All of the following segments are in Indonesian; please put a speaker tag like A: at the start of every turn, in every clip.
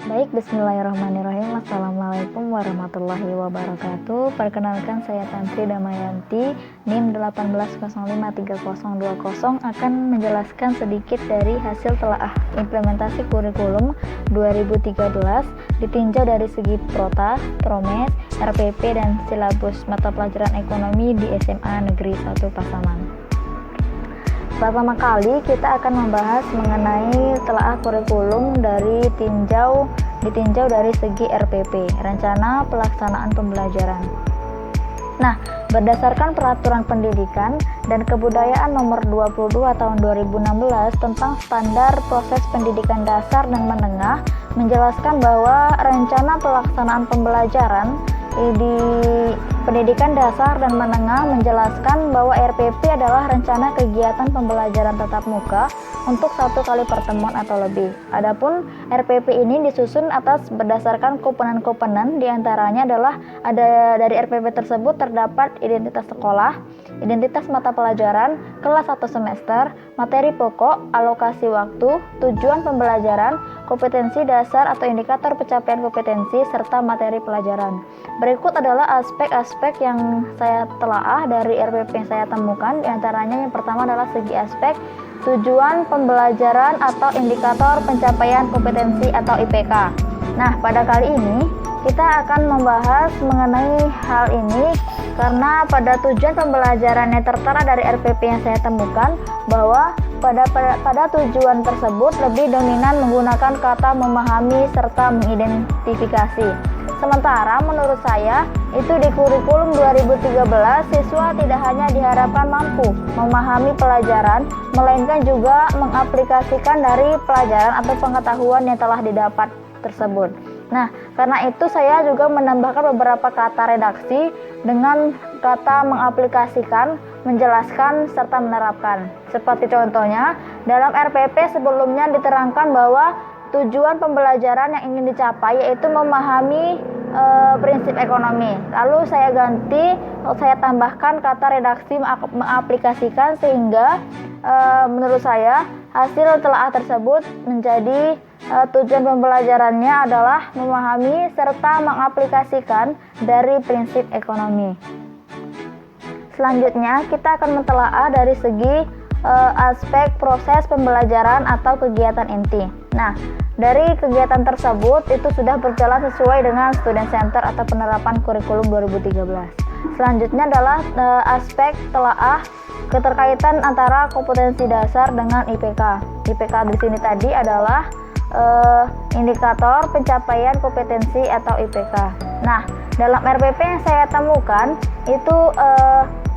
A: Baik, bismillahirrahmanirrahim. Assalamualaikum warahmatullahi wabarakatuh. Perkenalkan, saya Tantri Damayanti, NIM 18053020, akan menjelaskan sedikit dari hasil telaah implementasi kurikulum 2013 ditinjau dari segi prota, promes, RPP, dan silabus mata pelajaran ekonomi di SMA Negeri 1 Pasaman. Pertama kali kita akan membahas mengenai telaah kurikulum ditinjau dari segi RPP, Rencana Pelaksanaan Pembelajaran. Nah, berdasarkan Peraturan Pendidikan dan Kebudayaan Nomor 22 Tahun 2016 tentang Standar Proses Pendidikan Dasar dan Menengah, menjelaskan bahwa rencana pelaksanaan pembelajaran di pendidikan dasar dan menengah menjelaskan bahwa RPP adalah rencana kegiatan pembelajaran tatap muka untuk 1 kali pertemuan atau lebih. Adapun RPP ini disusun berdasarkan komponen-komponen, diantaranya adalah ada dari RPP tersebut terdapat identitas sekolah, identitas mata pelajaran, kelas 1 semester, materi pokok, alokasi waktu, tujuan pembelajaran, kompetensi dasar atau indikator pencapaian kompetensi, serta materi pelajaran. Berikut adalah aspek-aspek yang saya telaah dari RPP yang saya temukan. Diantaranya yang pertama adalah segi aspek tujuan pembelajaran atau indikator pencapaian kompetensi atau IPK. Nah, pada kali ini kita akan membahas mengenai hal ini karena pada tujuan pembelajaran yang tertera dari RPP yang saya temukan bahwa pada tujuan tersebut lebih dominan menggunakan kata memahami serta mengidentifikasi. Sementara menurut saya itu di kurikulum 2013 siswa tidak hanya diharapkan mampu memahami pelajaran, melainkan juga mengaplikasikan dari pelajaran atau pengetahuan yang telah didapat tersebut. Nah, karena itu saya juga menambahkan beberapa kata redaksi dengan kata mengaplikasikan, menjelaskan, serta menerapkan. Seperti contohnya, dalam RPP sebelumnya diterangkan bahwa tujuan pembelajaran yang ingin dicapai yaitu memahami prinsip ekonomi. Lalu saya tambahkan kata redaksi mengaplikasikan sehingga menurut saya hasil telaah tersebut menjadi tujuan pembelajarannya adalah memahami serta mengaplikasikan dari prinsip ekonomi. Selanjutnya kita akan mentelaah dari segi aspek proses pembelajaran atau kegiatan inti. Nah, dari kegiatan tersebut itu sudah berjalan sesuai dengan student center atau penerapan kurikulum 2013. Selanjutnya adalah aspek telaah keterkaitan antara kompetensi dasar dengan IPK. IPK di sini tadi adalah indikator pencapaian kompetensi atau IPK. Nah, dalam RPP yang saya temukan itu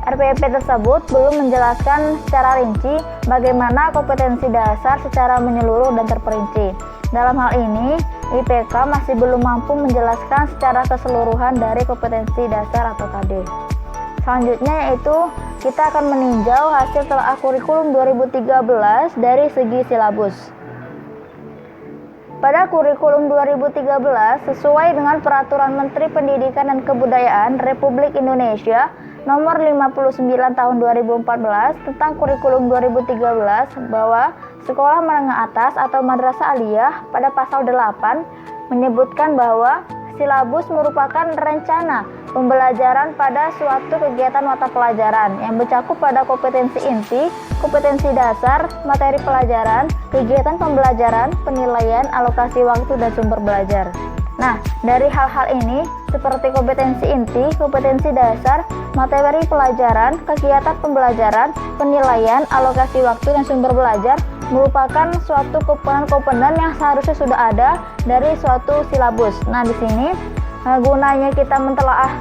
A: RPP tersebut belum menjelaskan secara rinci bagaimana kompetensi dasar secara menyeluruh dan terperinci. Dalam hal ini, IPK masih belum mampu menjelaskan secara keseluruhan dari kompetensi dasar atau KD. Selanjutnya yaitu kita akan meninjau hasil telaah kurikulum 2013 dari segi silabus. Pada kurikulum 2013, sesuai dengan Peraturan Menteri Pendidikan dan Kebudayaan Republik Indonesia Nomor 59 Tahun 2014 tentang kurikulum 2013 bahwa sekolah menengah atas atau madrasah aliyah pada pasal 8 menyebutkan bahwa silabus merupakan rencana pembelajaran pada suatu kegiatan mata pelajaran yang mencakup pada kompetensi inti, kompetensi dasar, materi pelajaran, kegiatan pembelajaran, penilaian, alokasi waktu, dan sumber belajar. Nah, dari hal-hal ini seperti kompetensi inti, kompetensi dasar, materi pelajaran, kegiatan pembelajaran, penilaian, alokasi waktu, dan sumber belajar merupakan suatu komponen-komponen yang seharusnya sudah ada dari suatu silabus. Nah, di sini gunanya kita mentelaah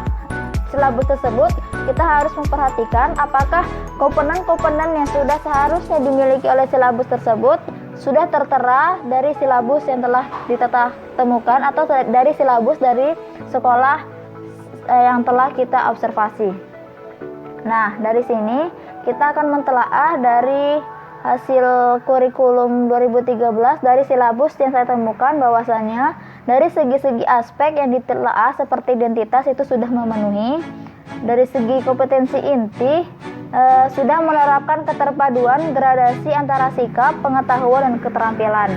A: silabus tersebut, kita harus memperhatikan apakah komponen-komponen yang sudah seharusnya dimiliki oleh silabus tersebut sudah tertera dari silabus yang telah temukan atau dari silabus dari sekolah yang telah kita observasi. Nah, dari sini kita akan mentelaah dari hasil kurikulum 2013 dari silabus yang saya temukan bahwasanya dari segi-segi aspek yang ditelaah seperti identitas itu sudah memenuhi. Dari segi kompetensi inti sudah menerapkan keterpaduan gradasi antara sikap, pengetahuan, dan keterampilan.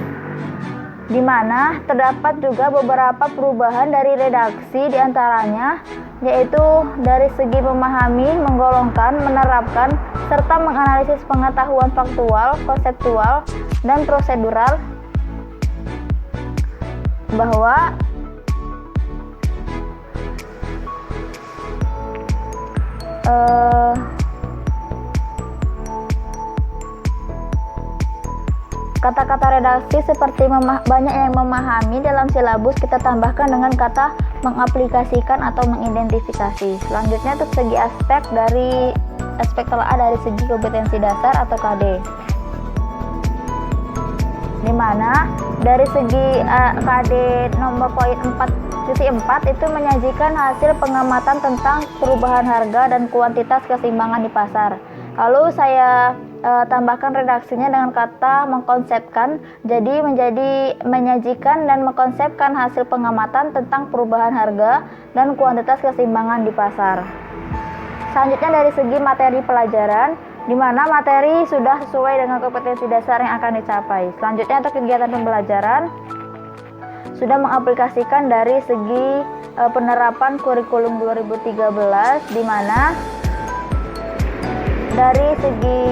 A: di mana terdapat juga beberapa perubahan dari redaksi, diantaranya yaitu dari segi memahami, menggolongkan, menerapkan, serta menganalisis pengetahuan faktual, konseptual, dan prosedural, bahwa kata-kata redaksi seperti banyak yang memahami dalam silabus kita tambahkan dengan kata mengaplikasikan atau mengidentifikasi. Selanjutnya untuk segi aspek telaah dari segi kompetensi dasar atau KD, di mana dari segi KD nomor poin 4.4 itu menyajikan hasil pengamatan tentang perubahan harga dan kuantitas keseimbangan di pasar. Lalu saya tambahkan redaksinya dengan kata mengkonsepkan, jadi menjadi menyajikan dan mengkonsepkan hasil pengamatan tentang perubahan harga dan kuantitas keseimbangan di pasar. Selanjutnya dari segi materi pelajaran, di mana materi sudah sesuai dengan kompetensi dasar yang akan dicapai. Selanjutnya untuk kegiatan pembelajaran sudah mengaplikasikan dari segi penerapan kurikulum 2013, di mana dari segi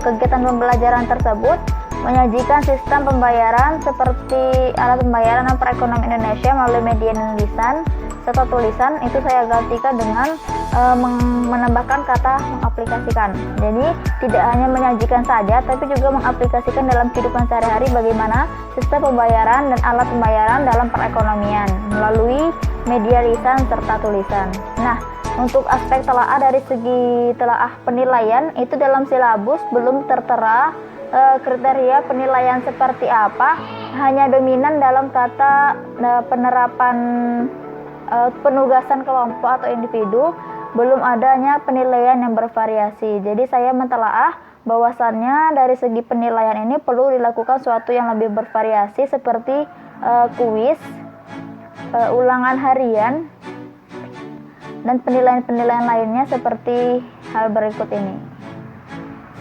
A: kegiatan pembelajaran tersebut menyajikan sistem pembayaran seperti alat pembayaran dan perekonomian Indonesia melalui media lisan serta tulisan. Itu saya gantikan dengan menambahkan kata mengaplikasikan. Jadi tidak hanya menyajikan saja, tapi juga mengaplikasikan dalam kehidupan sehari-hari bagaimana sistem pembayaran dan alat pembayaran dalam perekonomian melalui media lisan serta tulisan. Nah, untuk aspek telaah dari segi telaah penilaian itu dalam silabus belum tertera kriteria penilaian seperti apa, hanya dominan dalam kata penerapan penugasan kelompok atau individu, belum adanya penilaian yang bervariasi. Jadi saya mentelaah bahwasannya dari segi penilaian ini perlu dilakukan suatu yang lebih bervariasi seperti kuis, ulangan harian, dan penilaian-penilaian lainnya seperti hal berikut ini.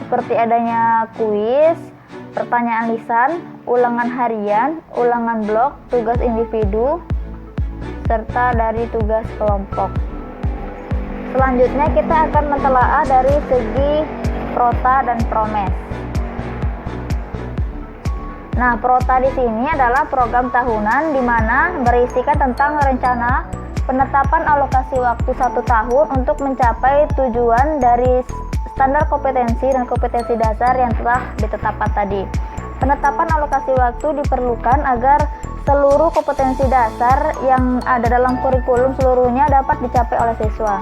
A: Seperti adanya kuis, pertanyaan lisan, ulangan harian, ulangan blok, tugas individu, serta dari tugas kelompok. Selanjutnya kita akan mentelaah dari segi prota dan promes. Nah, prota di sini adalah program tahunan di mana berisikan tentang rencana penetapan alokasi waktu 1 tahun untuk mencapai tujuan dari standar kompetensi dan kompetensi dasar yang telah ditetapkan tadi. Penetapan alokasi waktu diperlukan agar seluruh kompetensi dasar yang ada dalam kurikulum seluruhnya dapat dicapai oleh siswa.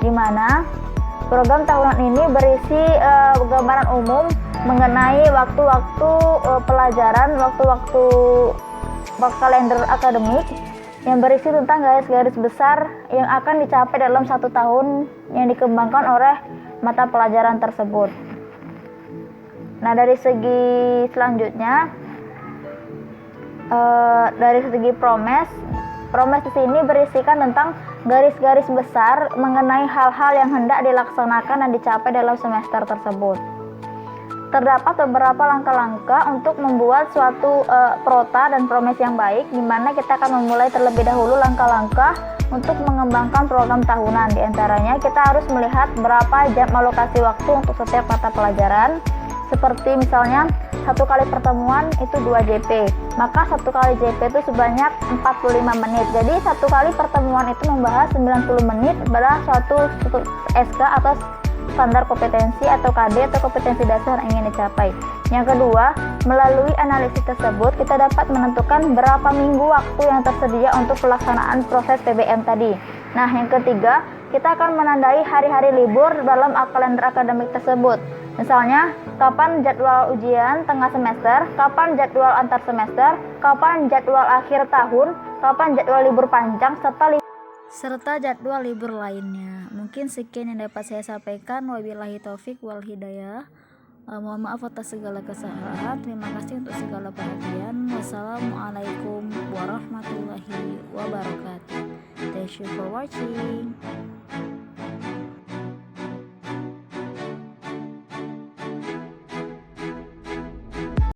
A: Di mana program tahunan ini berisi gambaran umum mengenai waktu-waktu pelajaran, waktu-waktu kalender akademik yang berisi tentang garis-garis besar yang akan dicapai dalam 1 tahun yang dikembangkan oleh mata pelajaran tersebut. Nah, dari segi selanjutnya dari segi promes di sini berisikan tentang garis-garis besar mengenai hal-hal yang hendak dilaksanakan dan dicapai dalam semester tersebut. Terdapat beberapa langkah-langkah untuk membuat suatu prota dan promes yang baik, di mana kita akan memulai terlebih dahulu langkah-langkah untuk mengembangkan program tahunan. Di antaranya kita harus melihat berapa jam alokasi waktu untuk setiap mata pelajaran. Seperti misalnya 1 kali pertemuan itu 2 JP, maka 1 kali JP itu sebanyak 45 menit. Jadi 1 kali pertemuan itu membahas 90 menit pada suatu SK atau standar kompetensi atau KD atau kompetensi dasar yang ingin dicapai. Yang kedua, melalui analisis tersebut kita dapat menentukan berapa minggu waktu yang tersedia untuk pelaksanaan proses PBM tadi. Nah, yang ketiga, kita akan menandai hari-hari libur dalam kalender akademik tersebut. Misalnya, kapan jadwal ujian tengah semester, kapan jadwal antar semester, kapan jadwal akhir tahun, kapan jadwal libur panjang, serta jadwal libur lainnya. Mungkin sekian yang dapat saya sampaikan. Wabillahi taufik wal hidayah. Mohon maaf atas segala kesalahan. Terima kasih untuk segala perhatian. Wassalamualaikum warahmatullahi wabarakatuh. Thank you for watching.